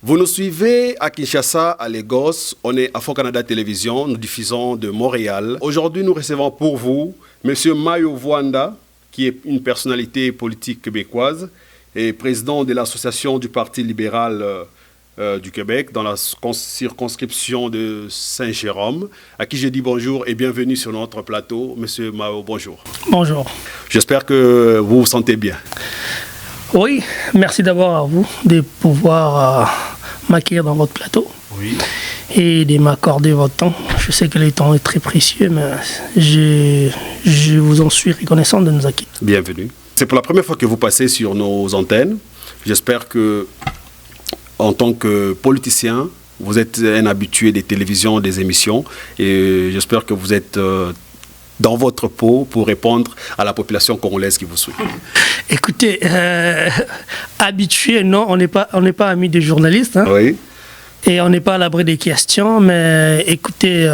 Vous nous suivez à Kinshasa, à Lagos, on est à Afro Canada Télévision, nous diffusons de Montréal. Aujourd'hui, nous recevons pour vous M. Mayo Vwanda, qui est une personnalité politique québécoise et président de l'association du Parti libéral du Québec dans la circonscription de Saint-Jérôme, à qui je dis bonjour et bienvenue sur notre plateau. Monsieur Mayo, bonjour. Bonjour. J'espère que vous vous sentez bien. Oui, merci d'abord à vous de pouvoir m'accueillir dans votre plateau et de m'accorder votre temps. Je sais que le temps est très précieux, mais je vous en suis reconnaissant de nous accueillir. Bienvenue. C'est pour la première fois que vous passez sur nos antennes. J'espère que, en tant que politicien, vous êtes un habitué des télévisions, des émissions, et j'espère que vous êtes dans votre peau pour répondre à la population congolaise qui vous suit. Écoutez, habitué, non, on n'est pas amis des journalistes. Hein, oui. Et on n'est pas à l'abri des questions, mais écoutez,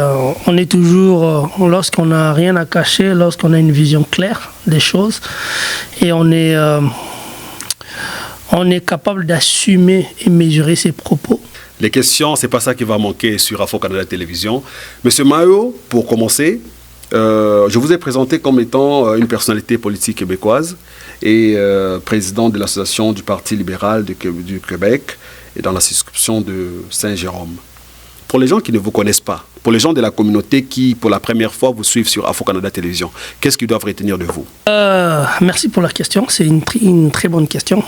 on est toujours, lorsqu'on n'a rien à cacher, lorsqu'on a une vision claire des choses, et on est capable d'assumer et mesurer ses propos. Les questions, c'est pas ça qui va manquer sur Afro Canada Télévision. Monsieur Mayo, pour commencer, je vous ai présenté comme étant une personnalité politique québécoise et président de l'association du Parti libéral du Québec et dans la circonscription de Saint-Jérôme. Pour les gens qui ne vous connaissent pas, pour les gens de la communauté qui, pour la première fois, vous suivent sur Afro Canada Télévision, qu'est-ce qu'ils doivent retenir de vous? Merci pour la question, c'est une très bonne question.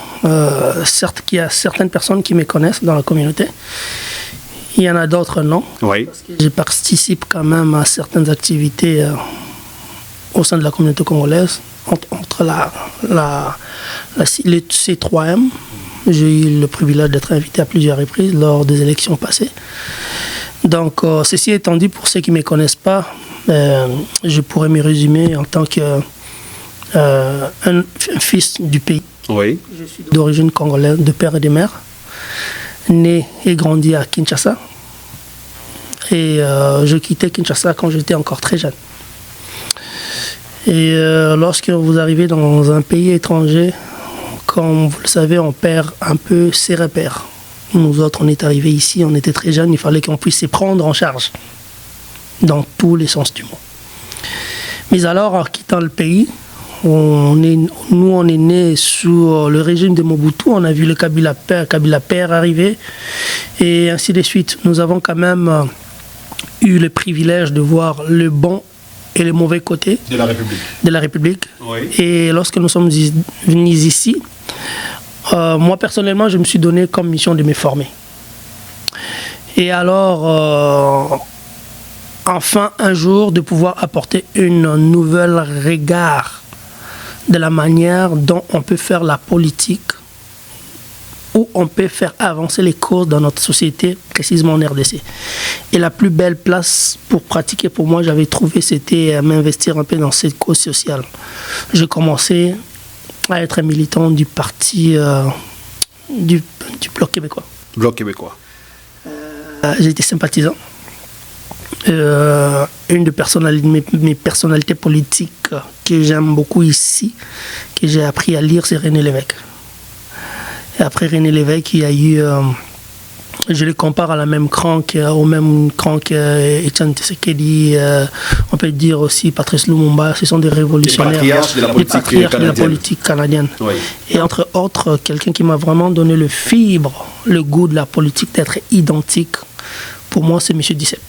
Certes qu'il y a certaines personnes qui me connaissent dans la communauté. Il y en a d'autres, non. Oui. Parce que je participe quand même à certaines activités au sein de la communauté congolaise, entre les C3M. J'ai eu le privilège d'être invité à plusieurs reprises lors des élections passées. Donc, ceci étant dit, pour ceux qui ne me connaissent pas, je pourrais me résumer en tant qu'un fils du pays. Oui. Je suis d'origine congolaise, de père et de mère. Né et grandi à Kinshasa. Et je quittais Kinshasa quand j'étais encore très jeune. Et lorsque vous arrivez dans un pays étranger, comme vous le savez, on perd un peu ses repères. Nous autres, on est arrivés ici, on était très jeunes, il fallait qu'on puisse se prendre en charge, dans tous les sens du mot. Mais alors, en quittant le pays, on est né sous le régime de Mobutu, on a vu le Kabila père arriver, et ainsi de suite. Nous avons quand même eu le privilège de voir le bon et le mauvais côté de la République. Oui. Et lorsque nous sommes venus ici, moi personnellement, je me suis donné comme mission de me former. Et alors, enfin un jour, de pouvoir apporter une nouvelle regard de la manière dont on peut faire la politique, où on peut faire avancer les causes dans notre société, précisément en RDC. Et la plus belle place pour pratiquer, pour moi, j'avais trouvé, c'était m'investir un peu dans cette cause sociale. J'ai commencé à être militant du parti du Bloc québécois. Bloc québécois. J'étais sympathisant. Une de mes personnalités politiques que j'aime beaucoup ici, que j'ai appris à lire, c'est René Lévesque. Et après René Lévesque, il y a eu, je le compare à la même cran au même cran qu'Etienne Tshisekedi, on peut dire aussi Patrice Lumumba, ce sont des révolutionnaires, des patriarches de la politique canadienne. Oui. Et entre autres, quelqu'un qui m'a vraiment donné le fibre, le goût de la politique, d'être identique, pour moi c'est M. Dissep,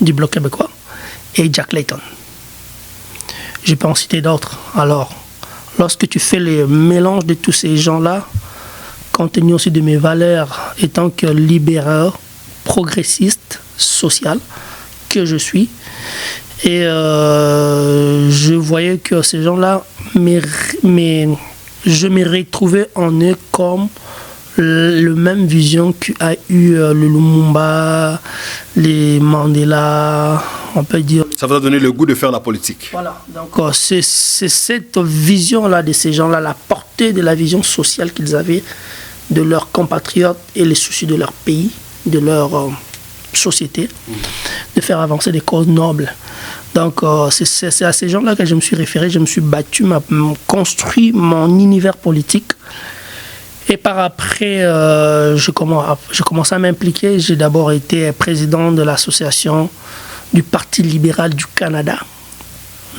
du Bloc québécois, et Jack Layton. Je peux en citer d'autres. Alors, lorsque tu fais le mélange de tous ces gens-là, compte tenu aussi de mes valeurs étant que libéral, progressiste, social, que je suis, et je voyais que ces gens-là, je me retrouvais en eux comme la même vision qu'a eu le Lumumba, les Mandela, on peut dire. Ça vous a donné le goût de faire la politique. Voilà, donc c'est cette vision-là de ces gens-là, la portée de la vision sociale qu'ils avaient de leurs compatriotes et les soucis de leur pays, de leur société, de faire avancer des causes nobles. Donc c'est à ces gens-là que je me suis référé, je me suis battu, construit mon univers politique. Et par après, je commence à m'impliquer. J'ai d'abord été président de l'association du Parti libéral du Canada,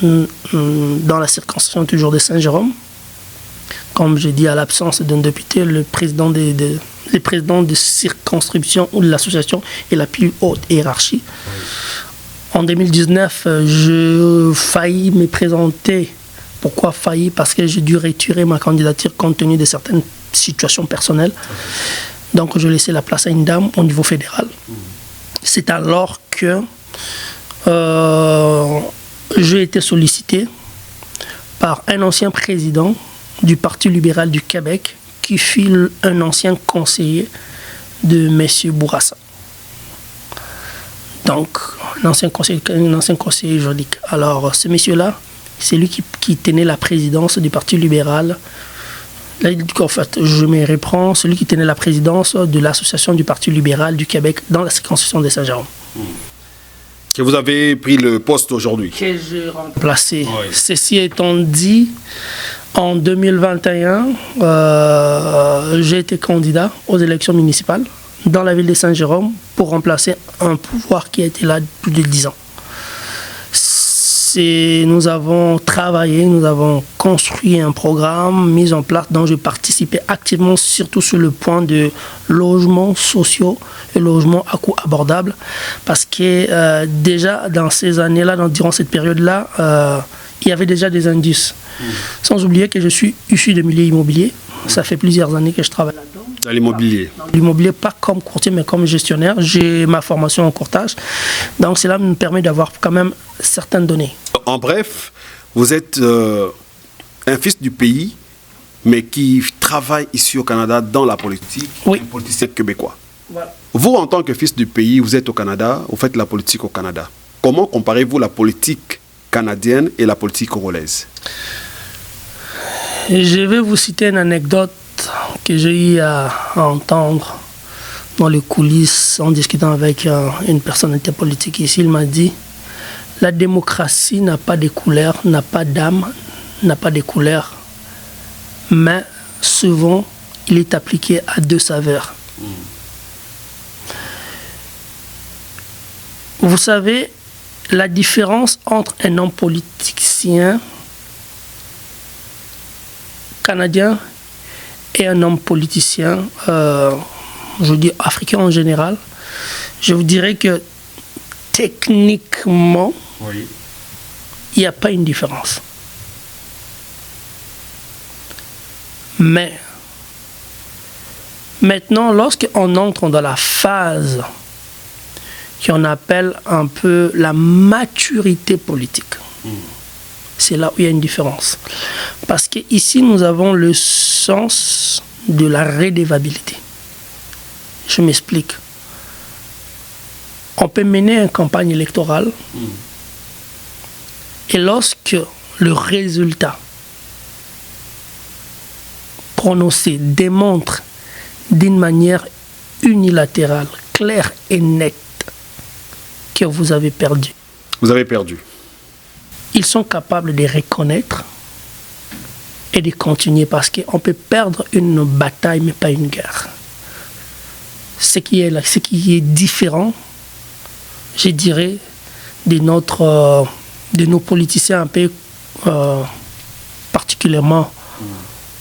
dans la circonscription toujours de Saint-Jérôme. Comme j'ai dit, à l'absence d'un député, le président de circonscription ou de l'association est la plus haute hiérarchie. En 2019, je faillis me présenter. Pourquoi failli? Parce que j'ai dû retirer ma candidature compte tenu de certaines situations personnelles. Donc, je laissais la place à une dame au niveau fédéral. C'est alors que j'ai été sollicité par un ancien président du Parti libéral du Québec qui fut un ancien conseiller de M. Bourassa. Donc, un ancien conseiller juridique. Alors, ce monsieur-là, c'est lui qui tenait la présidence du Parti libéral. Là, en fait, je me reprends, celui qui tenait la présidence de l'association du Parti libéral du Québec dans la circonscription de Saint-Jérôme. Que vous avez pris le poste aujourd'hui. Que j'ai remplacé. Oui. Ceci étant dit, en 2021, j'ai été candidat aux élections municipales dans la ville de Saint-Jérôme pour remplacer un pouvoir qui a été là depuis plus de 10 ans. Nous avons travaillé, nous avons construit un programme mis en place dont je participais activement, surtout sur le point de logements sociaux et logements à coût abordable. Parce que déjà dans ces années-là, durant cette période-là, il y avait déjà des indices. Sans oublier que je suis issu de milieu immobilier. Ça fait plusieurs années que je travaille là-dedans. Dans l'immobilier? Dans l'immobilier, pas comme courtier, mais comme gestionnaire. J'ai ma formation en courtage. Donc cela me permet d'avoir quand même certaines données. En bref, vous êtes un fils du pays, mais qui travaille ici au Canada dans la politique, oui. Un politicien québécois. Voilà. Vous, en tant que fils du pays, vous êtes au Canada, vous faites la politique au Canada. Comment comparez-vous la politique canadienne et la politique congolaise? Je vais vous citer une anecdote que j'ai eu à entendre dans les coulisses en discutant avec une personnalité politique ici. Il m'a dit: la démocratie n'a pas de couleur, n'a pas d'âme, n'a pas de couleur, mais souvent il est appliqué à deux saveurs. Vous savez, la différence entre un homme politicien canadien et un homme politicien, je dis africain en général, je vous dirais que techniquement, oui. Il n'y a pas une différence. Mais maintenant, lorsqu'on entre dans la phase qu'on appelle un peu la maturité politique, c'est là où il y a une différence. Parce qu'ici, nous avons le sens de la redevabilité. Je m'explique. On peut mener une campagne électorale et lorsque le résultat prononcé démontre d'une manière unilatérale, claire et nette que vous avez perdu. Vous avez perdu. Ils sont capables de reconnaître et de continuer parce qu'on peut perdre une bataille mais pas une guerre. Ce qui est différent, je dirais, de nos politiciens un peu particulièrement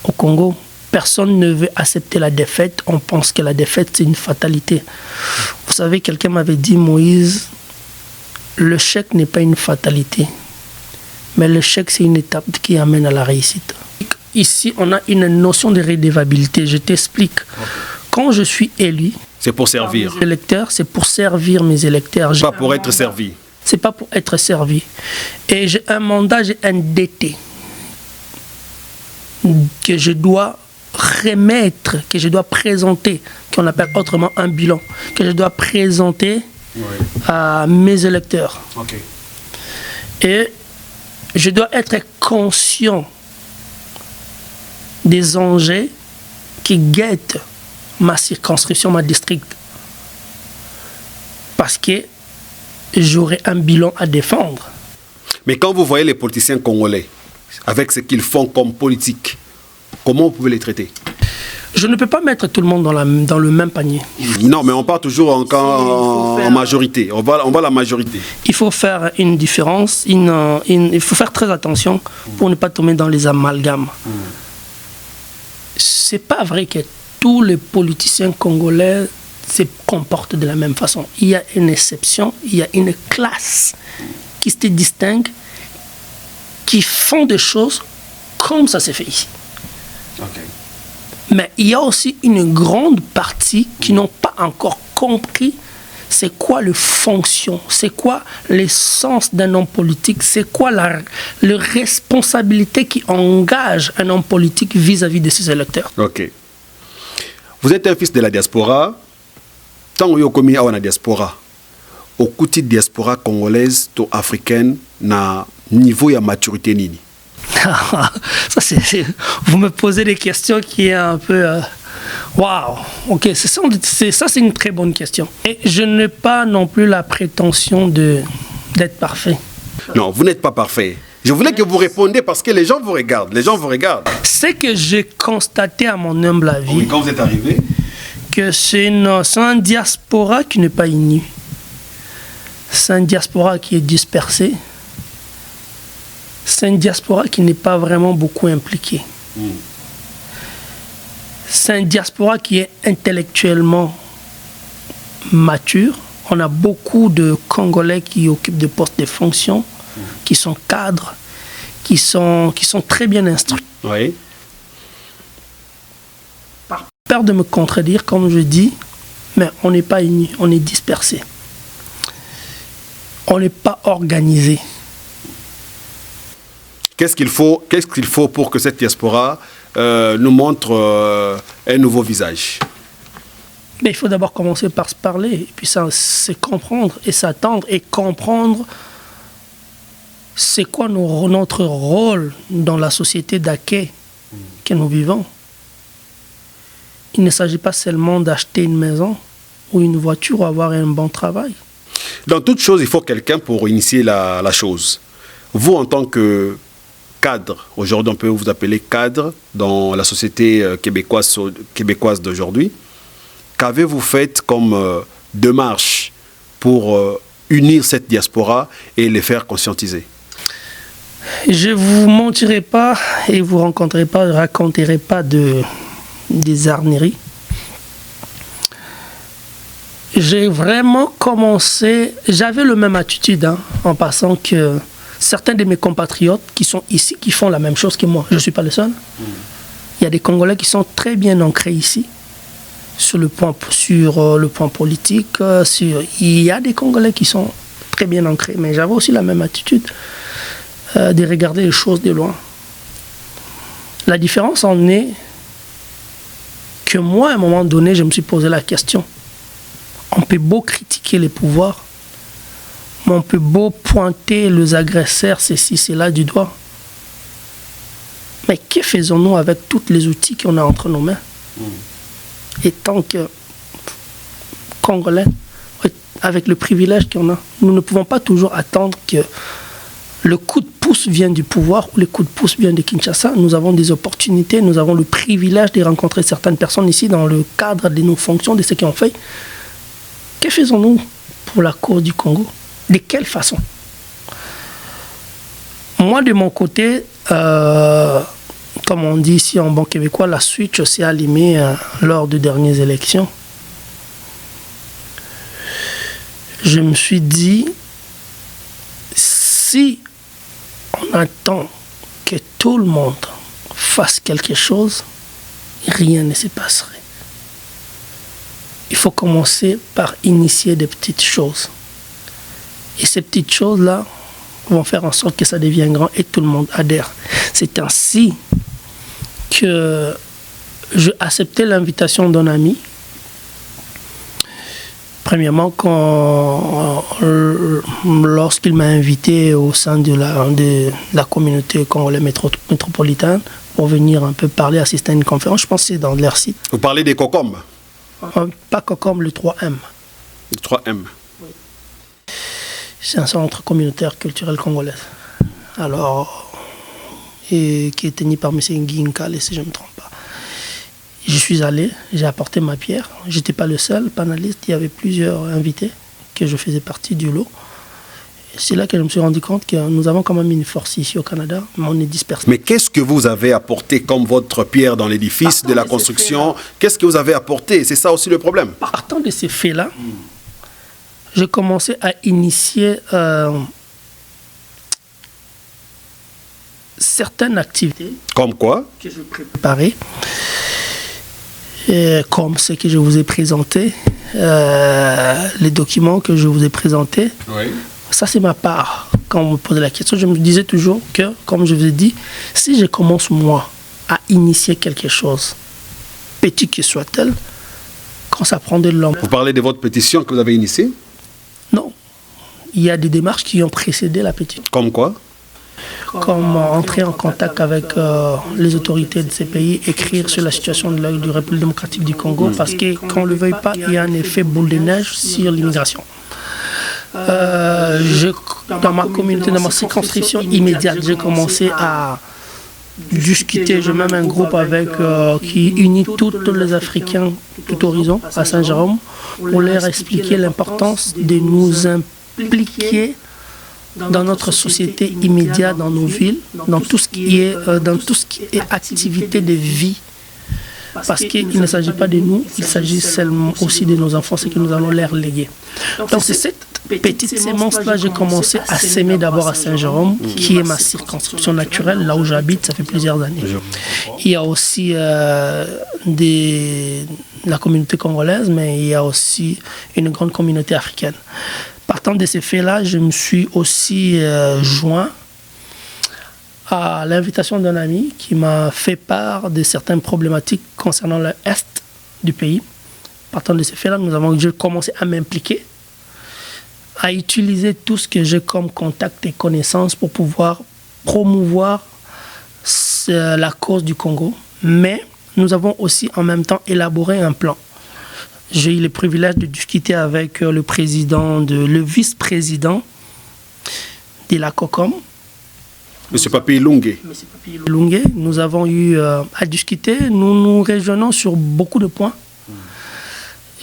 au Congo. Personne ne veut accepter la défaite. On pense que la défaite, c'est une fatalité. Vous savez, quelqu'un m'avait dit, Moïse, l'échec n'est pas une fatalité, mais l'échec, c'est une étape qui amène à la réussite. Ici, on a une notion de redevabilité. Je t'explique. Quand je suis élu, c'est pour servir. Mes électeurs, c'est pour servir mes électeurs. Pas pour être servi. C'est pas pour être servi. Et j'ai un mandat, j'ai un DT que je dois remettre, que je dois présenter, qu'on appelle autrement un bilan, que je dois présenter à mes électeurs. Okay. Et je dois être conscient des enjeux qui guettent ma circonscription, ma district. Parce que j'aurai un bilan à défendre. Mais quand vous voyez les politiciens congolais, avec ce qu'ils font comme politique, comment vous pouvez les traiter? je ne peux pas mettre tout le monde dans le même panier. Non, mais on part toujours en majorité. On va à la majorité. Il faut faire une différence. Il faut faire très attention pour ne pas tomber dans les amalgames. C'est pas vrai que tous les politiciens congolais se comportent de la même façon. Il y a une exception, il y a une classe qui se distingue, qui font des choses comme ça s'est fait ici. Okay. Mais il y a aussi une grande partie qui n'ont pas encore compris c'est quoi le fonction, c'est quoi l'essence d'un homme politique, c'est quoi la responsabilité qui engage un homme politique vis-à-vis de ses électeurs. Ok. Vous êtes un fils de la diaspora. Tant que vous avez dans la diaspora, au côté de la diaspora congolaise ou africaine, na niveau de maturité nini? Vous me posez des questions qui est un peu... Waouh, ok, c'est une très bonne question. Et je n'ai pas non plus la prétention d'être parfait. Non, vous n'êtes pas parfait. Je voulais que vous répondiez parce que les gens vous regardent. Les gens vous regardent. C'est que j'ai constaté à mon humble avis... Oui, quand vous êtes arrivé, que c'est un diaspora qui n'est pas uni. C'est un diaspora qui est dispersé. C'est une diaspora qui n'est pas vraiment beaucoup impliquée. C'est un diaspora qui est intellectuellement mature. On a beaucoup de Congolais qui occupent des postes de fonction, qui sont cadres, qui sont très bien instruits. oui. Par peur de me contredire, comme je dis, mais on n'est pas unis, on est dispersés. On n'est pas organisé. Qu'est-ce qu'il faut pour que cette diaspora nous montre un nouveau visage? Mais il faut d'abord commencer par se parler, et puis ça, c'est comprendre et s'attendre et comprendre c'est quoi notre rôle dans la société d'accueil que nous vivons. Il ne s'agit pas seulement d'acheter une maison ou une voiture ou avoir un bon travail. Dans toute chose, il faut quelqu'un pour initier la chose. Vous, en tant que cadre, aujourd'hui on peut vous appeler cadre dans la société québécoise d'aujourd'hui, qu'avez-vous fait comme démarche pour unir cette diaspora et les faire conscientiser? Je ne vous mentirai pas et vous raconterai pas des arneries. J'ai vraiment commencé, j'avais la même attitude en passant que certains de mes compatriotes qui sont ici, qui font la même chose que moi. Je ne suis pas le seul. Il y a des Congolais qui sont très bien ancrés ici, sur le point politique. Il y a des Congolais qui sont très bien ancrés, mais j'avais aussi la même attitude de regarder les choses de loin. La différence en est que moi, à un moment donné, je me suis posé la question. On peut beau critiquer les pouvoirs, mais on peut beau pointer les agresseurs, ceci, cela, du doigt. Mais que faisons-nous avec tous les outils qu'on a entre nos mains? Et tant que Congolais, avec le privilège qu'on a, nous ne pouvons pas toujours attendre que le coup de pouce vient du pouvoir ou le coup de pouce vient de Kinshasa. Nous avons des opportunités, nous avons le privilège de rencontrer certaines personnes ici dans le cadre de nos fonctions, de ce qu'on fait. Que faisons-nous pour la cause du Congo? De quelle façon? Moi, de mon côté, comme on dit ici en bon québécois, la switch s'est allumée lors des dernières élections. Je me suis dit, si on attend que tout le monde fasse quelque chose, rien ne se passerait. Il faut commencer par initier des petites choses. Et ces petites choses-là vont faire en sorte que ça devienne grand et tout le monde adhère. C'est ainsi que j'ai accepté l'invitation d'un ami. Premièrement, lorsqu'il m'a invité au sein de la communauté congolaise métropolitaine pour venir un peu parler, assister à une conférence, je pense que c'est dans leur site. Vous parlez des COCOM? Pas COCOM, le 3M. Le 3M. Oui. C'est un centre communautaire culturel congolais. Alors, qui est tenu par M. Nguinkale, si je ne me trompe pas. Je suis allé, j'ai apporté ma pierre. Je n'étais pas le seul panéliste, il y avait plusieurs invités que je faisais partie du lot. C'est là que je me suis rendu compte que nous avons quand même une force ici au Canada, mais on est dispersés. Mais qu'est-ce que vous avez apporté comme votre pierre dans l'édifice de la construction? Qu'est-ce que vous avez apporté? C'est ça aussi le problème. Partant de ces faits-là, j'ai commencé à initier certaines activités. Comme quoi? Que je préparais, comme ce que je vous ai présenté, les documents que je vous ai présentés. Oui. Ça, c'est ma part. Quand on me posait la question, je me disais toujours que, comme je vous ai dit, si je commence, moi, à initier quelque chose, petit que soit-elle, quand ça prend de l'ampleur... Vous parlez de votre pétition que vous avez initiée? Non. Il y a des démarches qui ont précédé la pétition. Comme quoi? Comme entrer en contact avec les autorités de ces pays, écrire sur la situation de la République démocratique du Congo, parce que, qu'on ne le veuille pas, il y a un effet boule de neige sur l'immigration. Dans ma communauté, dans ma circonscription immédiate, j'ai commencé à discuter. J'ai même un groupe avec, qui unit tous les Africains, tout horizon, à Saint-Jérôme, pour leur expliquer l'importance de nous impliquer dans notre société immédiate, dans nos villes, dans tout ce qui est activité de vie. Parce qu'il ne s'agit pas de nous, il s'agit seulement aussi de nos enfants, ce que nous allons leur léguer. Donc c'est cette petite sémence-là, j'ai commencé à s'aimer d'abord à Saint-Jérôme, qui est ma circonscription naturelle, là où j'habite, ça fait plusieurs années. Il y a aussi la communauté congolaise, mais il y a aussi une grande communauté africaine. Partant de ces faits-là, je me suis aussi joint à l'invitation d'un ami qui m'a fait part de certaines problématiques concernant l'Est du pays. Partant de ces faits-là, j'ai commencé à m'impliquer, à utiliser tout ce que j'ai comme contact et connaissances pour pouvoir promouvoir la cause du Congo. Mais nous avons aussi en même temps élaboré un plan. J'ai eu le privilège de discuter avec le vice-président de la COCOM, Monsieur Papi Lungue. Nous avons eu à discuter, nous nous rejoignons sur beaucoup de points.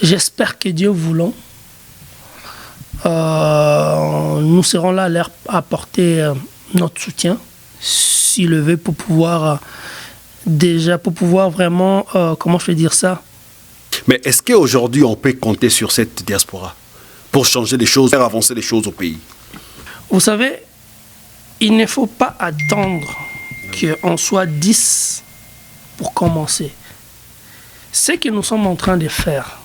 J'espère que Dieu voulant, nous serons là à leur apporter notre soutien, s'il le veut, pour pouvoir vraiment, comment je vais dire ça? Mais est-ce qu'aujourd'hui on peut compter sur cette diaspora pour changer les choses, faire avancer les choses au pays? Vous savez, il ne faut pas attendre qu'on soit 10 pour commencer. Ce que nous sommes en train de faire,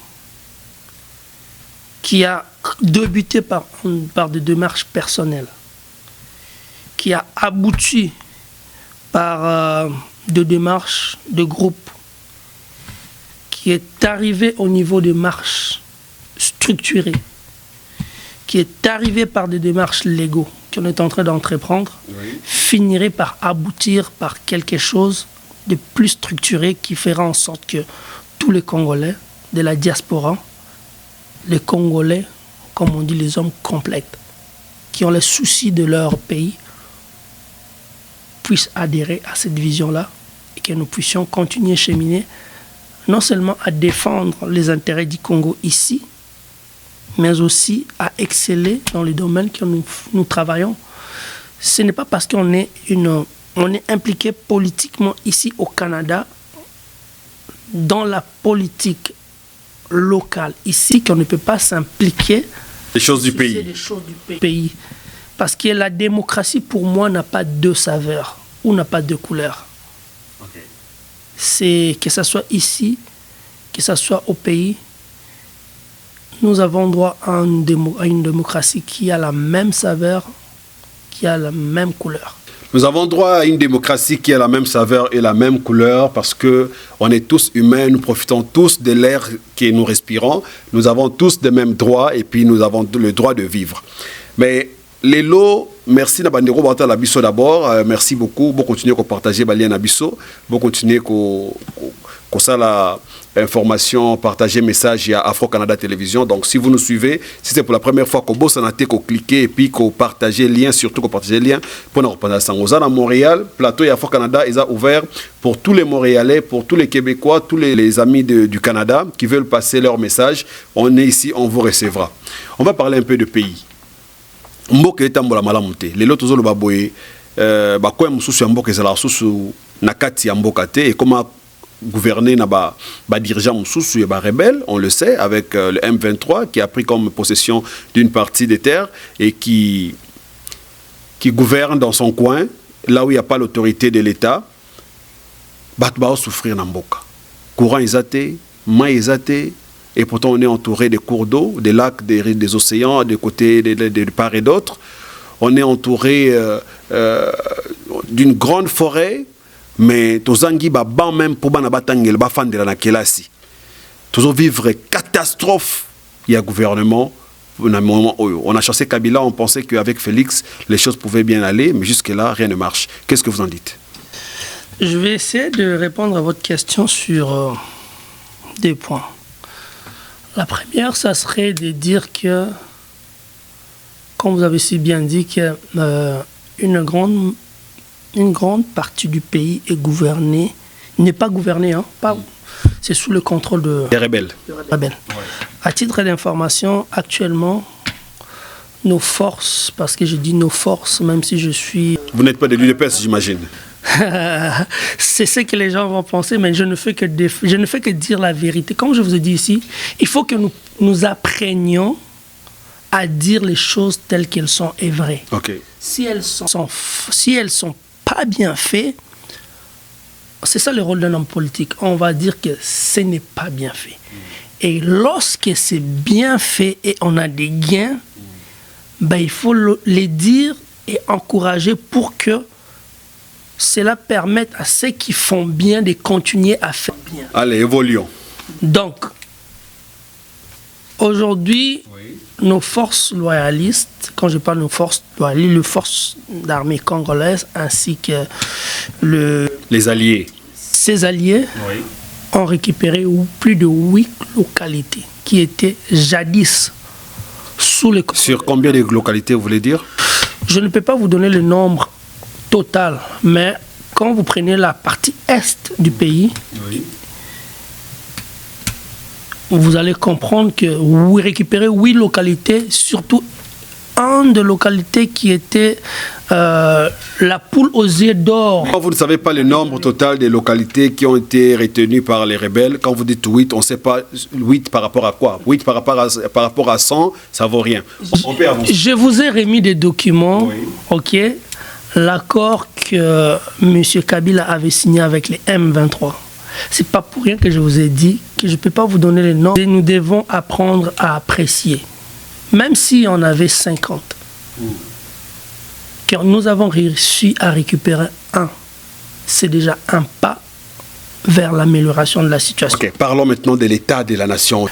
qui a débuté par des démarches personnelles, qui a abouti par des démarches de groupe, qui est arrivé au niveau des marches structurées, qui est arrivé par des démarches légaux qu'on est en train d'entreprendre, finirait par aboutir par quelque chose de plus structuré qui fera en sorte que tous les Congolais de la diaspora, les Congolais, comme on dit, les hommes complètes, qui ont les soucis de leur pays, puissent adhérer à cette vision-là et que nous puissions continuer à cheminer, non seulement à défendre les intérêts du Congo ici, mais aussi à exceller dans les domaines que nous travaillons. Ce n'est pas parce qu'on est impliqué politiquement ici au Canada, dans la politique locale ici, qu'on ne peut pas s'impliquer les choses du pays. Les choses du pays. Parce que la démocratie, pour moi, n'a pas deux saveurs ou n'a pas deux couleurs. Okay. C'est que ce soit ici, que ce soit au pays, nous avons droit à une démocratie qui a la même saveur, qui a la même couleur. Nous avons droit à une démocratie qui a la même saveur et la même couleur parce qu'on est tous humains, nous profitons tous de l'air que nous respirons, nous avons tous les mêmes droits et puis nous avons le droit de vivre. Mais les lots, merci Nabandero Bata Labisso d'abord, merci beaucoup, vous continuez à partager Balien Nabisso, vous continuez à informations, partagez messages à Afro-Canada Télévision. Donc si vous nous suivez, si c'est pour la première fois qu'on bosse en athée, qu'on cliquez et puis qu'on partage lien, surtout qu'on partage lien pour nous reprendre à Montréal, plateau et Afro-Canada, ils ont ouvert pour tous les Montréalais, pour tous les Québécois, tous les amis du Canada qui veulent passer leur message. On est ici, on vous recevra. On va parler un peu de pays. Mboka etambola malamu te lelo tozoloba boye bakoya mususu ya mboka ezala susu na kati ya mboka te et comment gouverner na ba dirigeant mususu ya ba rebelle, on le sait, avec le M23 qui a pris comme possession d'une partie des terres et qui gouverne dans son coin là où il n'y a pas l'autorité de l'État. Bato ba souffrir na mboka, courant ezate, mai ezate. Et pourtant, on est entouré des cours d'eau, des lacs, des océans, de côté de part et d'autre. On est entouré d'une grande forêt, mais tozangi ba ban même pour bana batangel ba fandela na kelasi. Toujours vivre catastrophe. Il y a gouvernement. On a chassé Kabila, on pensait qu'avec Félix, les choses pouvaient bien aller, mais jusque-là, rien ne marche. Qu'est-ce que vous en dites? Je vais essayer de répondre à votre question sur des points. La première, ça serait de dire que, comme vous avez si bien dit, que une grande partie du pays est gouvernée, n'est pas gouvernée, hein, c'est sous le contrôle des rebelles. Ouais. À titre d'information, actuellement, nos forces, parce que je dis nos forces, même si je suis... Vous n'êtes pas de l'UDPS, j'imagine. C'est ce que les gens vont penser, mais je ne fais que dire la vérité. Comme je vous ai dit ici, il faut que nous apprenions à dire les choses telles qu'elles sont et vraies. Okay. Si elles sont pas bien faites, c'est ça le rôle d'un homme politique. On va dire que ce n'est pas bien fait. Et lorsque c'est bien fait et on a des gains, ben, il faut les dire et encourager pour que cela permette à ceux qui font bien de continuer à faire bien. Allez, évoluons. Donc, aujourd'hui, nos forces loyalistes, quand je parle de nos forces loyalistes, les forces d'armée congolaises ainsi que les alliés. Ces alliés ont récupéré plus de 8 localités qui étaient jadis sous les... Sur combien de localités, vous voulez dire? Je ne peux pas vous donner le nombre total, mais quand vous prenez la partie est du pays, vous allez comprendre que vous récupérez 8 localités, surtout une des localités qui était la poule aux yeux d'or. Quand vous ne savez pas le nombre total des localités qui ont été retenues par les rebelles, quand vous dites 8, on ne sait pas 8 par rapport à quoi? 8 par rapport à 100, ça ne vaut rien. On peut avancer. Je vous ai remis des documents, ok? L'accord que M. Kabila avait signé avec les M23. C'est pas pour rien que je vous ai dit que je ne peux pas vous donner les noms. Et nous devons apprendre à apprécier. Même si on avait 50. Car nous avons réussi à récupérer un. C'est déjà un pas vers l'amélioration de la situation. Ok, parlons maintenant de l'état de la nation.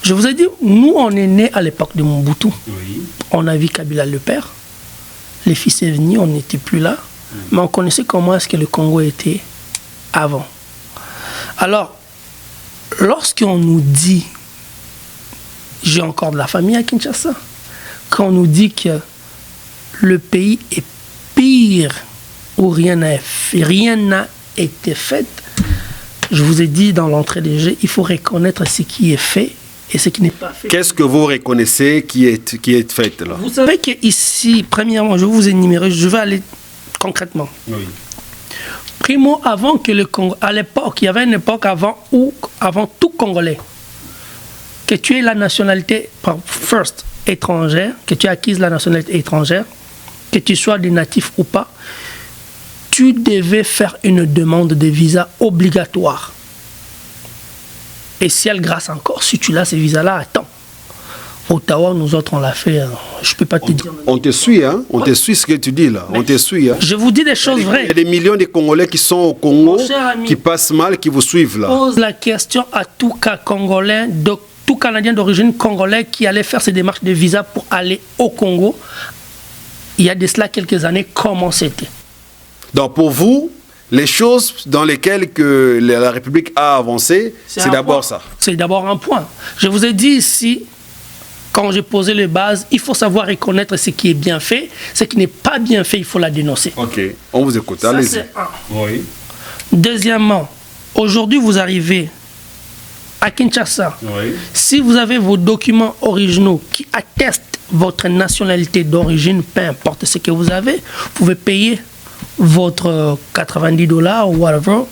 Je vous ai dit, nous on est nés à l'époque de Mobutu. On a vu Kabila le père. Les fils est venu, on n'était plus là. Mais on connaissait comment est-ce que le Congo était avant. Alors, lorsqu'on nous dit, j'ai encore de la famille à Kinshasa, quand on nous dit que le pays est pire où rien n'a été fait, je vous ai dit dans l'entrée des jeux, il faut reconnaître ce qui est fait et ce qui n'est pas fait. Qu'est-ce que vous reconnaissez qui est fait là? Vous savez qu'ici, premièrement, je vais vous énumérer, je vais aller concrètement. Primo, avant que le Congo, à l'époque, il y avait une époque avant tout Congolais, que tu aies la nationalité first étrangère, que tu aies acquise la nationalité étrangère, que tu sois des natifs ou pas, tu devais faire une demande de visa obligatoire. Et si elle grâce encore, si tu l'as ces visas-là, attends. Ottawa, nous autres, on l'a fait. Je ne peux pas te dire. On te suit, hein? On te suit ce que tu dis là. On te suit. Hein? Je vous dis des choses vraies. Il y a des millions de Congolais qui sont au Congo, qui passent mal, qui vous suivent là. Pose la question à tout cas Congolais, tout Canadien d'origine congolais qui allait faire ses démarches de visa pour aller au Congo. Il y a de cela quelques années, comment c'était? Donc pour vous, les choses dans lesquelles que la République a avancé, c'est d'abord ça. C'est d'abord un point. Je vous ai dit ici, quand j'ai posé les bases, il faut savoir reconnaître ce qui est bien fait. Ce qui n'est pas bien fait, il faut la dénoncer. Ok, on vous écoute. Ça, Allez-y. c'est un. Oui. Deuxièmement, aujourd'hui, vous arrivez à Kinshasa. Oui. Si vous avez vos documents originaux qui attestent votre nationalité d'origine, peu importe ce que vous avez, vous pouvez payer votre $90 ou whatever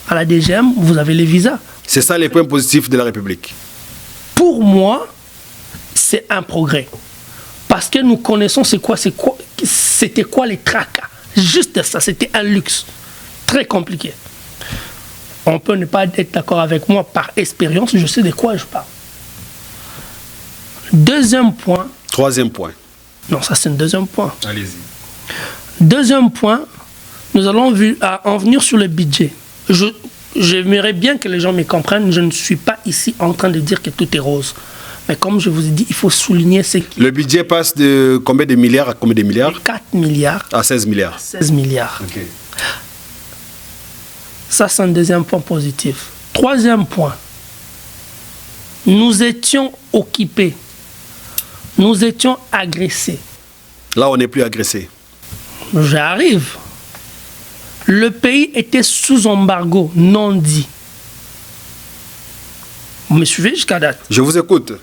à la DGM, vous avez les visas. C'est ça les points positifs de la République. Pour moi, c'est un progrès. Parce que nous connaissons c'était quoi les tracas. Juste ça, c'était un luxe. Très compliqué. On peut ne pas être d'accord avec moi par expérience, je sais de quoi je parle. Deuxième point. Troisième point. Non, ça c'est un deuxième point. Allez-y. Deuxième point, nous allons en venir sur le budget. J'aimerais bien que les gens me comprennent, je ne suis pas ici en train de dire que tout est rose. Mais comme je vous ai dit, il faut souligner ce qui... Le budget passe de combien de milliards à combien de milliards? 4 milliards. À 16 milliards. 16 milliards. Ok. Ça, c'est un deuxième point positif. Troisième point, nous étions occupés. Nous étions agressés. Là, on n'est plus agressé. J'arrive. Le pays était sous embargo non dit. Vous me suivez jusqu'à date? Je vous écoute.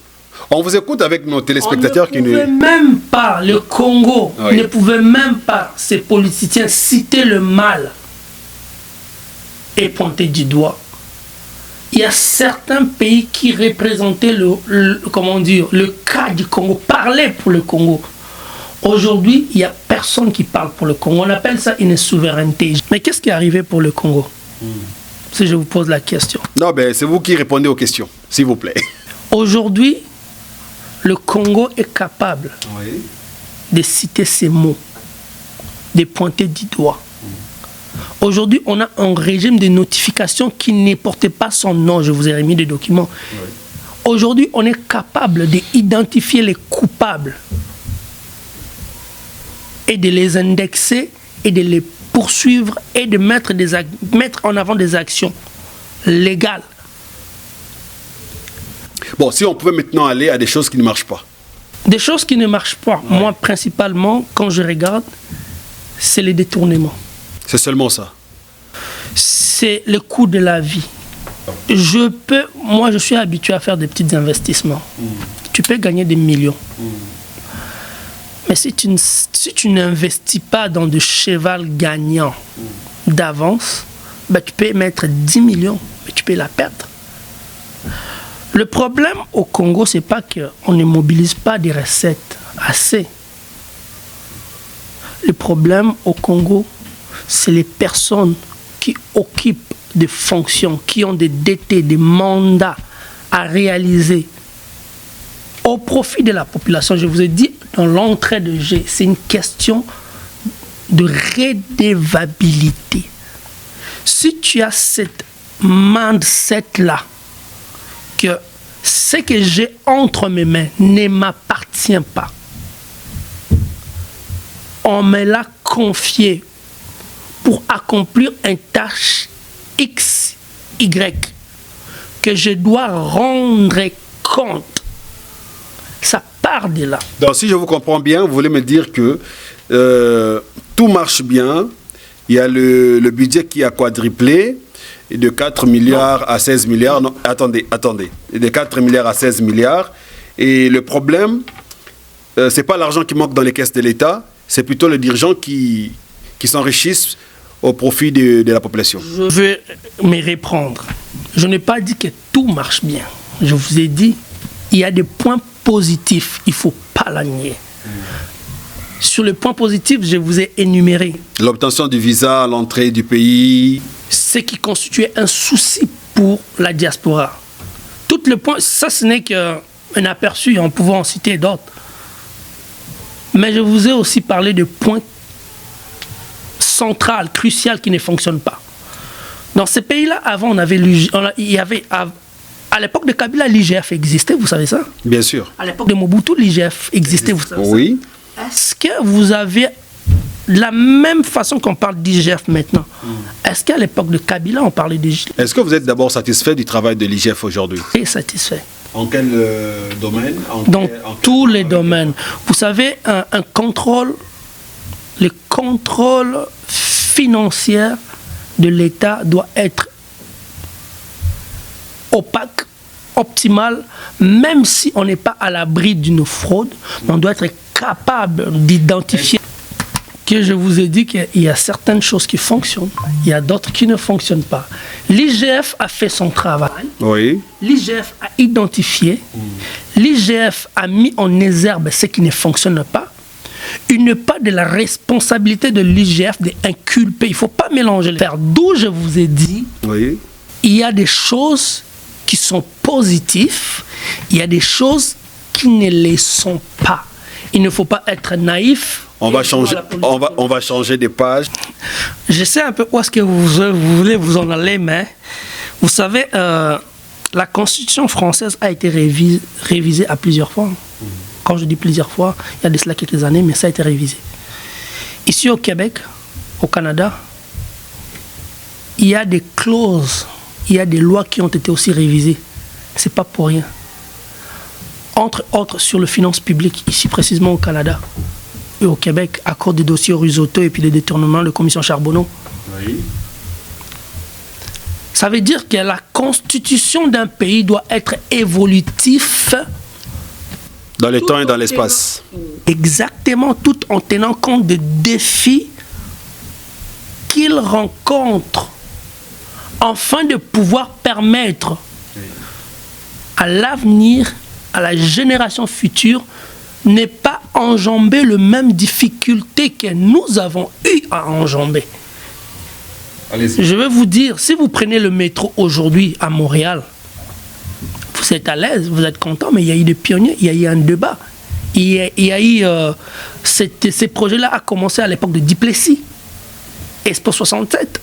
On vous écoute avec nos téléspectateurs qui ne nous... même pas, le Congo Oui. ne pouvait même pas, ces politiciens, citer le mal et pointer du doigt. Il y a certains pays qui représentaient le cas du Congo, parlaient pour le Congo. Aujourd'hui, il n'y a personne qui parle pour le Congo. On appelle ça une souveraineté. Mais qu'est-ce qui est arrivé pour le Congo? Si je vous pose la question. Non, ben, c'est vous qui répondez aux questions, s'il vous plaît. Aujourd'hui, le Congo est capable de citer ces mots, de pointer du doigt. Aujourd'hui, on a un régime de notification qui ne portait pas son nom. Je vous ai remis des documents. Aujourd'hui, on est capable d'identifier les coupables et de les indexer et de les poursuivre et de mettre en avant des actions légales. Bon, si on pouvait maintenant aller à des choses qui ne marchent pas. Des choses qui ne marchent pas, moi principalement, quand je regarde, c'est les détournements. C'est seulement ça. C'est le coût de la vie. Moi je suis habitué à faire des petits investissements. Tu peux gagner des millions. Mais si tu n'investis pas dans du cheval gagnant d'avance, ben tu peux mettre 10 millions, mais tu peux la perdre. Le problème au Congo, c'est pas qu'on ne mobilise pas des recettes assez. Le problème au Congo, c'est les personnes qui occupent des fonctions, qui ont des DT, des mandats à réaliser au profit de la population. Je vous ai dit dans l'entrée de jeu, c'est une question de redevabilité. Si tu as cette mindset-là, que ce que j'ai entre mes mains ne m'appartient pas, on me l'a confié pour accomplir une tâche X, Y, que je dois rendre compte. Ça part de là. Donc, si je vous comprends bien, vous voulez me dire que tout marche bien. Il y a le budget qui a quadruplé, de 4 milliards à 16 milliards. Non, attendez. De 4 milliards à 16 milliards. Et le problème, ce n'est pas l'argent qui manque dans les caisses de l'État, c'est plutôt les dirigeants qui s'enrichissent au profit de la population. Je vais me reprendre. Je n'ai pas dit que tout marche bien. Je vous ai dit, il y a des points positifs, il ne faut pas la nier. Sur le point positif, je vous ai énuméré. L'obtention du visa à l'entrée du pays. Ce qui constituait un souci pour la diaspora. Tout le point, ça ce n'est qu'un aperçu, on pouvait en citer d'autres. Mais je vous ai aussi parlé de points centrales, cruciales qui ne fonctionnent pas. Dans ces pays-là, avant, il y avait... À l'époque de Kabila, l'IGF existait, vous savez ça? Bien sûr. À l'époque de Mobutu, l'IGF existait, vous savez ça? Oui. Est-ce que vous avez de la même façon qu'on parle d'IGF maintenant, est-ce qu'à l'époque de Kabila, on parlait d'IGF? Est-ce que vous êtes d'abord satisfait du travail de l'IGF aujourd'hui? Et satisfait. En quel domaine? Dans tous les domaines. Vous savez, un contrôle, les contrôles financiers de l'État doit être opaque, optimal, même si on n'est pas à l'abri d'une fraude, on doit être capable d'identifier. Que je vous ai dit qu'il y a certaines choses qui fonctionnent, il y a d'autres qui ne fonctionnent pas. L'IGF a fait son travail, oui. L'IGF a identifié, l'IGF a mis en exergue ce qui ne fonctionne pas. Il n'est pas de la responsabilité de l'IGF d'inculper, il ne faut pas mélanger les faire. D'où je vous ai dit, Oui. il y a des choses qui sont positives, il y a des choses qui ne les sont pas. Il ne faut pas être naïf. On va changer des pages. Je sais un peu où est-ce que vous voulez vous en aller, mais vous savez, la Constitution française a été révisée à plusieurs fois. Quand je dis plusieurs fois, il y a de cela quelques années, mais ça a été révisé. Ici au Québec, au Canada, il y a des clauses, il y a des lois qui ont été aussi révisées. Ce n'est pas pour rien. Entre autres sur les finances publiques, ici précisément au Canada et au Québec, à cause des dossiers risotto et puis des détournements de commission Charbonneau. Oui. Ça veut dire que la constitution d'un pays doit être évolutive. Dans le temps et dans l'espace. Exactement, tout en tenant compte des défis qu'il rencontre, afin de pouvoir permettre à l'avenir, à la génération future, n'est pas enjamber les mêmes difficultés que nous avons eu à enjamber. Je vais vous dire, si vous prenez le métro aujourd'hui à Montréal, vous êtes à l'aise, vous êtes content, mais il y a eu des pionniers, il y a eu un débat. Il y a eu, ces projets-là ont commencé à l'époque de Duplessis, Expo 67.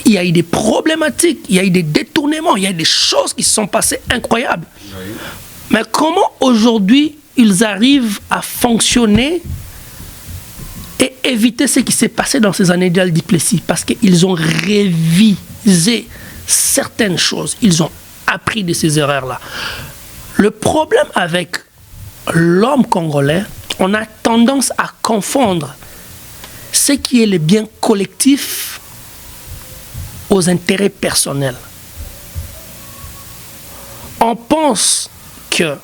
Il y a eu des problématiques, il y a eu des détournements, il y a eu des choses qui se sont passées incroyables. Oui. Mais comment aujourd'hui ils arrivent à fonctionner et éviter ce qui s'est passé dans ces années de Duplessis? Parce qu'ils ont révisé certaines choses, ils ont appris de ces erreurs-là. Le problème avec l'homme congolais, on a tendance à confondre ce qui est le bien collectif aux intérêts personnels. On pense que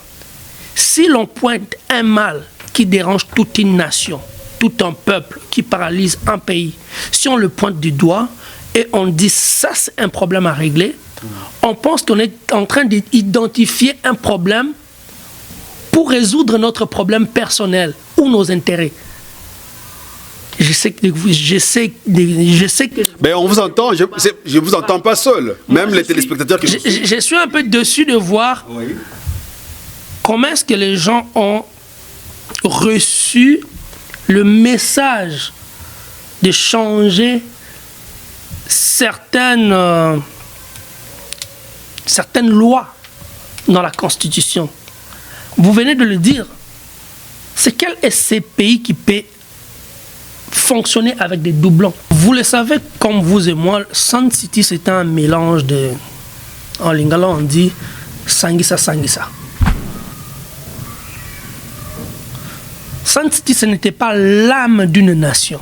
si l'on pointe un mal qui dérange toute une nation, tout un peuple, qui paralyse un pays, si on le pointe du doigt et on dit ça c'est un problème à régler, on pense qu'on est en train d'identifier un problème pour résoudre notre problème personnel ou nos intérêts. Je sais que mais on vous entend, je vous entends pas seul. Même les téléspectateurs qui je suis un peu déçu de voir comment est-ce que les gens ont reçu le message de changer certaines lois dans la Constitution. Vous venez de le dire. C'est quel est ce pays qui peut fonctionner avec des doublons? Vous le savez comme vous et moi, Sun City c'est un mélange de, en lingala on dit Sangisa Sangisa. Sun City ce n'était pas l'âme d'une nation.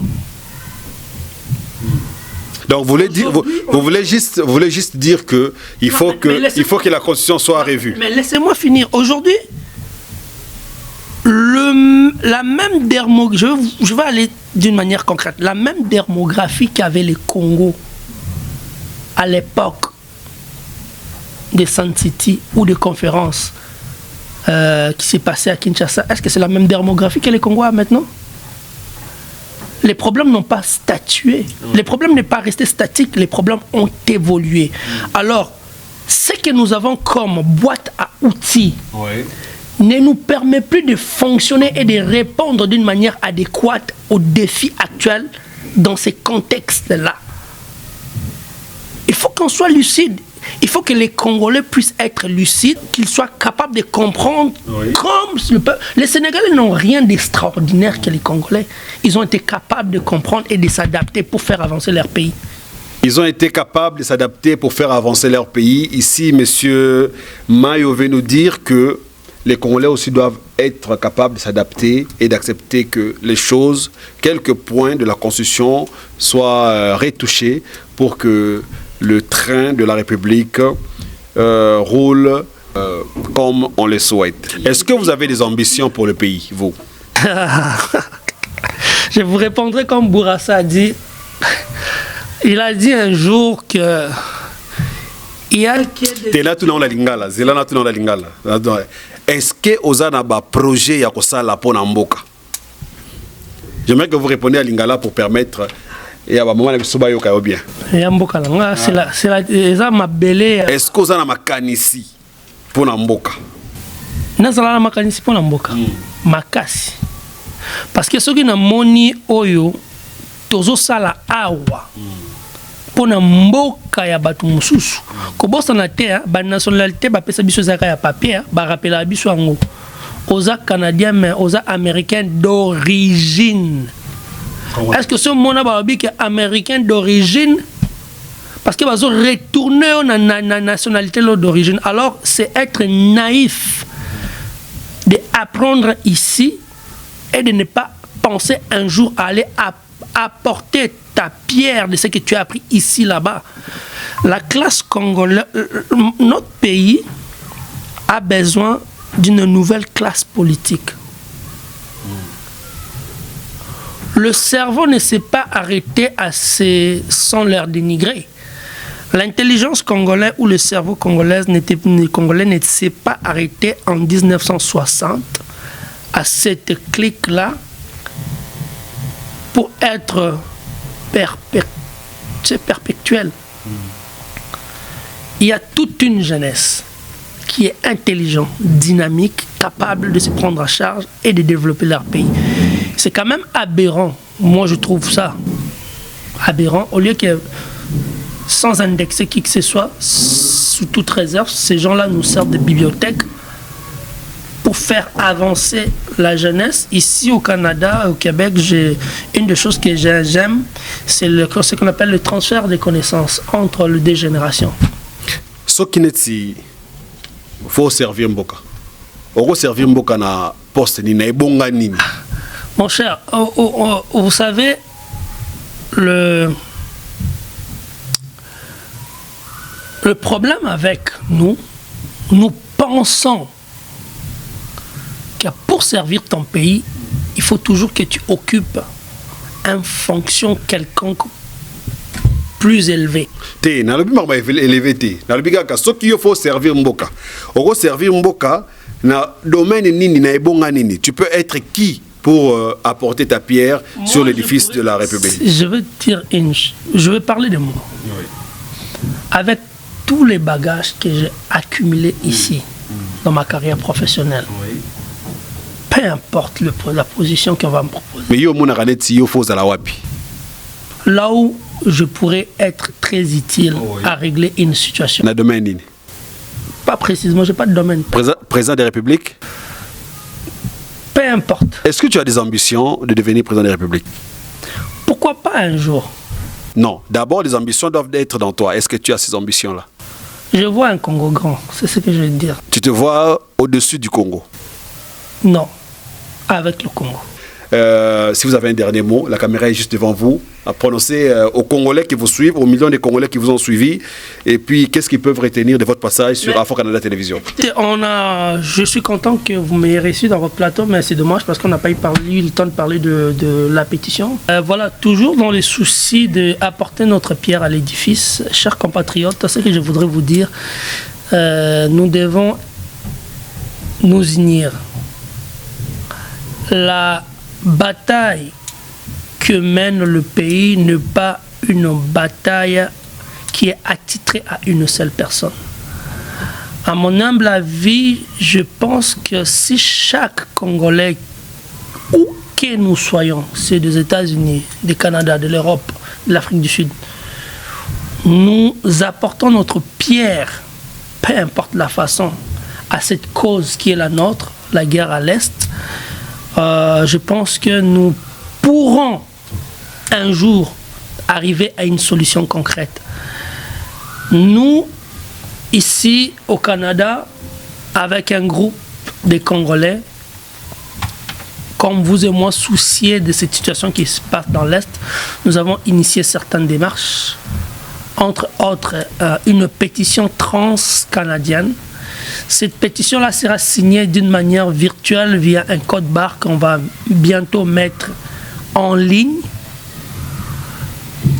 Donc vous voulez juste dire que il faut que la Constitution soit revue. Mais laissez-moi finir. Aujourd'hui, la même je vais aller d'une manière concrète. La même démographie qu'avait les Congo à l'époque des Sun City ou des conférences qui s'est passé à Kinshasa, est-ce que c'est la même démographie que les Congo a maintenant? Les problèmes n'ont pas statué. Les problèmes n'est pas resté statiques, les problèmes ont évolué. Alors, ce que nous avons comme boîte à outils ne nous permet plus de fonctionner et de répondre d'une manière adéquate aux défis actuels dans ces contextes-là. Il faut qu'on soit lucide. il faut que les Congolais puissent être lucides, qu'ils soient capables de comprendre comme le peuple. Les Sénégalais n'ont rien d'extraordinaire que les Congolais. Ils ont été capables de comprendre et de s'adapter pour faire avancer leur pays. Ils ont été capables de s'adapter pour faire avancer leur pays. Ici, M. Mayo veut nous dire que les Congolais aussi doivent être capables de s'adapter et d'accepter que les choses, quelques points de la Constitution soient retouchés pour que le train de la République roule comme on le souhaite. Est-ce que vous avez des ambitions pour le pays, vous? Je vous répondrai comme Bourassa a dit. Il a dit un jour que il y a est-ce que vous avez un projet ya kosala pour Namboka? J'aimerais que vous répondiez à Lingala pour permettre et à moment de soba yoka bien. Est-ce que vous avez un makanisi pour Namboka? Nazala makanisi pour Namboka. Makasi. Parce que ceux qui na moni oyo tozo sala awa. Pona mboka ya batu mususu ko bosa na te ba nationalité ba pesa biso zaka ya papier ba rappela biso ngo oza canadien mais oza américain d'origine. Est-ce que ce mona ba bi que américain d'origine parce que bazo retourner na nationalité d'origine, alors c'est être naïf de apprendre ici et de ne pas penser un jour aller apporter ta pierre de ce que tu as appris ici, là-bas. La classe congolaise, notre pays a besoin d'une nouvelle classe politique. Le cerveau ne s'est pas arrêté sans leur dénigrer. L'intelligence congolaise ou le cerveau congolais ne s'est pas arrêté en 1960 à cette clique-là pour être perpétuel. Il y a toute une jeunesse qui est intelligente, dynamique, capable de se prendre en charge et de développer leur pays. C'est quand même aberrant. Moi, je trouve ça aberrant. Au lieu que, sans indexer qui que ce soit, sous toute réserve, ces gens-là nous servent de bibliothèque pour faire avancer la jeunesse. Ici au Canada, au Québec, une des choses que j'aime, c'est ce qu'on appelle le transfert des connaissances entre les deux générations. Ce qui n'est pas, faut servir Mboka. On va servir Mboka na poste ni na ebonga nini. Mon cher, vous savez, le problème avec nous pensons que pour servir ton pays, il faut toujours que tu occupes une fonction quelconque plus élevée. Dans le but élevé, dans le but ce qu'il faut servir Mboka. On va servir Mboka na domaine nini na ebonga nini. Tu peux être qui pour apporter ta pierre sur l'édifice de la République? Je veux dire je vais parler de moi. Oui. Avec tous les bagages que j'ai accumulés ici dans ma carrière professionnelle. Oui. Peu importe la position qu'on va me proposer. Mais là où je pourrais être très utile à régler une situation. Dans domaine? Pas précisément, je n'ai pas de domaine. Président de la République? Peu importe. Est-ce que tu as des ambitions de devenir président de la République? Pourquoi pas un jour? Non, d'abord les ambitions doivent être dans toi. Est-ce que tu as ces ambitions-là? Je vois un Congo grand, c'est ce que je veux dire. Tu te vois au-dessus du Congo? Non, avec le Congo. Si vous avez un dernier mot, la caméra est juste devant vous, à prononcer aux Congolais qui vous suivent, aux millions de Congolais qui vous ont suivi, et puis qu'est-ce qu'ils peuvent retenir de votre passage sur Afro Canada Télévision? Je suis content que vous m'ayez reçu dans votre plateau, mais c'est dommage parce qu'on n'a pas eu le temps de parler de la pétition. Voilà, toujours dans les soucis d'apporter notre pierre à l'édifice, chers compatriotes, ce que je voudrais vous dire, nous devons nous unir. La bataille que mène le pays n'est pas une bataille qui est attitrée à une seule personne. À mon humble avis, je pense que si chaque Congolais, où que nous soyons, c'est des États-Unis, du Canada, de l'Europe, de l'Afrique du Sud, nous apportons notre pierre, peu importe la façon, à cette cause qui est la nôtre, la guerre à l'Est, je pense que nous pourrons un jour arriver à une solution concrète. Nous, ici au Canada, avec un groupe de Congolais, comme vous et moi, souciés de cette situation qui se passe dans l'Est, nous avons initié certaines démarches, entre autres une pétition trans-canadienne. Cette pétition-là sera signée d'une manière virtuelle via un code barre qu'on va bientôt mettre en ligne.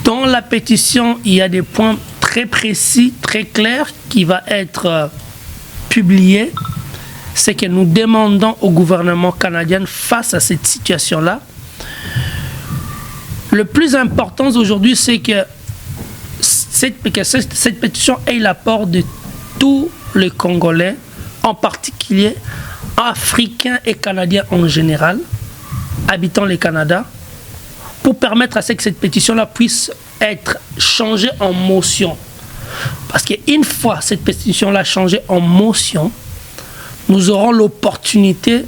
Dans la pétition, il y a des points très précis, très clairs, qui vont être publiés. C'est que nous demandons au gouvernement canadien, face à cette situation-là, le plus important aujourd'hui, c'est que cette pétition ait l'apport de tous les Congolais, en particulier Africains et Canadiens en général, habitant le Canada, pour permettre à ce que cette pétition-là puisse être changée en motion. Parce qu'une fois cette pétition-là changée en motion, nous aurons l'opportunité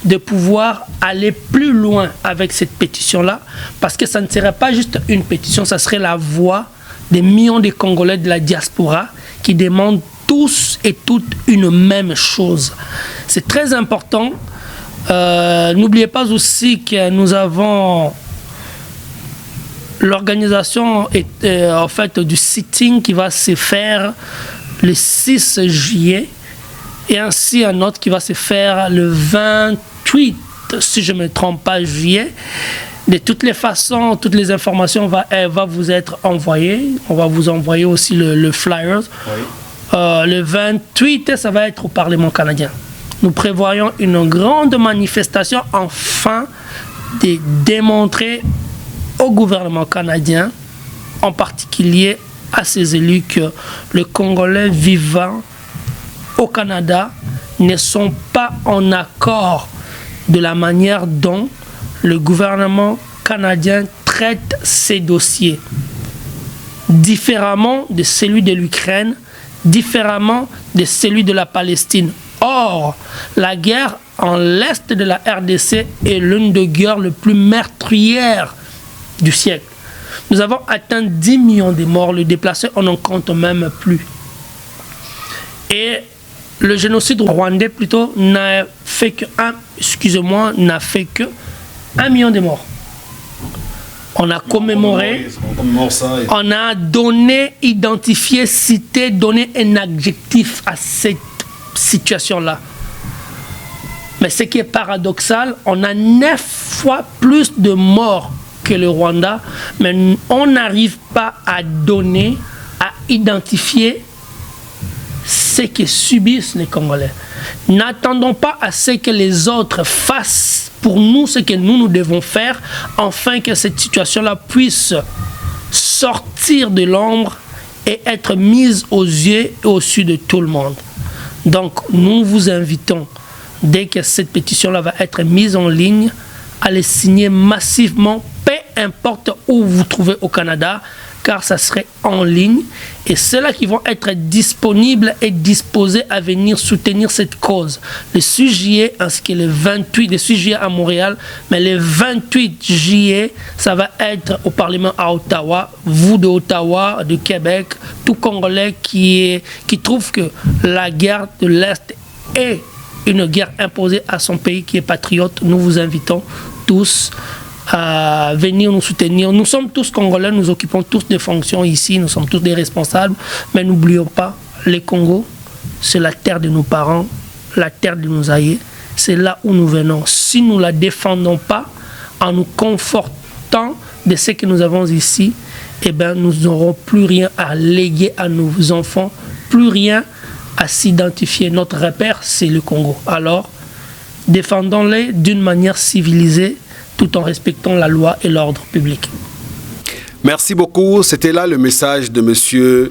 de pouvoir aller plus loin avec cette pétition-là, parce que ça ne serait pas juste une pétition, ça serait la voix des millions de Congolais de la diaspora qui demandent tous et toutes une même chose. C'est très important. N'oubliez pas aussi que nous avons l'organisation en fait du sitting qui va se faire le 6 juillet et ainsi un autre qui va se faire le 28, si je ne me trompe pas, juillet. De toutes les façons, toutes les informations vont vous être envoyées. On va vous envoyer aussi le flyer. Oui. Le 28, ça va être au Parlement canadien. Nous prévoyons une grande manifestation afin de démontrer au gouvernement canadien, en particulier à ses élus, que les Congolais vivant au Canada ne sont pas en accord de la manière dont le gouvernement canadien traite ces dossiers, différemment de celui de l'Ukraine, différemment de celui de la Palestine. Or, la guerre en l'est de la RDC est l'une des guerres les plus meurtrières du siècle. Nous avons atteint 10 millions de morts, les déplacés, on n'en compte même plus. Et le génocide rwandais, plutôt, n'a fait que 1 million de morts. On a commémoré, on a donné, identifié, cité, donné un adjectif à cette situation-là. Mais ce qui est paradoxal, on a 9 fois plus de morts que le Rwanda, mais on n'arrive pas à donner, à identifier ce que subissent les Congolais. N'attendons pas à ce que les autres fassent pour nous ce que nous devons faire, afin que cette situation-là puisse sortir de l'ombre et être mise aux yeux et au su de tout le monde. Donc, nous vous invitons, dès que cette pétition-là va être mise en ligne, à les signer massivement, peu importe où vous vous trouvez au Canada, car ça serait en ligne. Et ceux-là qui vont être disponibles et disposés à venir soutenir cette cause. Le 6 juillet ainsi que le 28, le 6 juillet à Montréal, mais le 28 juillet, ça va être au Parlement à Ottawa. Vous de Ottawa, de Québec, tout Congolais qui trouve que la guerre de l'Est est une guerre imposée à son pays qui est patriote, nous vous invitons tous à venir nous soutenir. Nous sommes tous Congolais, nous occupons tous des fonctions ici, nous sommes tous des responsables, mais n'oublions pas, le Congo, c'est la terre de nos parents, la terre de nos aïeux, c'est là où nous venons. Si nous ne la défendons pas, en nous confortant de ce que nous avons ici, eh bien, nous n'aurons plus rien à léguer à nos enfants, plus rien à s'identifier. Notre repère, c'est le Congo. Alors, défendons-les d'une manière civilisée, tout en respectant la loi et l'ordre public. Merci beaucoup. C'était là le message de M.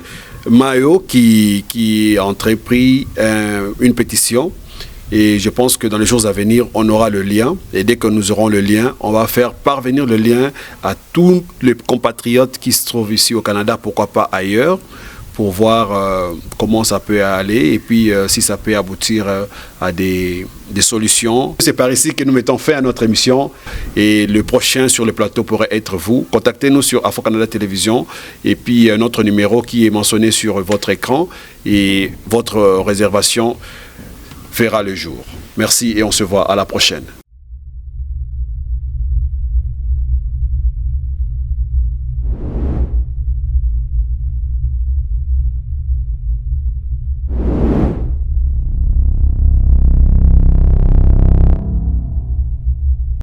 Mayo qui a entrepris une pétition Et je pense que dans les jours à venir, on aura le lien. Et dès que nous aurons le lien, on va faire parvenir le lien à tous les compatriotes qui se trouvent ici au Canada, pourquoi pas ailleurs, pour voir comment ça peut aller et puis si ça peut aboutir à des solutions. C'est par ici que nous mettons fin à notre émission et le prochain sur le plateau pourrait être vous. Contactez-nous sur Afro-Canada Télévision et puis notre numéro qui est mentionné sur votre écran et votre réservation verra le jour. Merci et on se voit à la prochaine.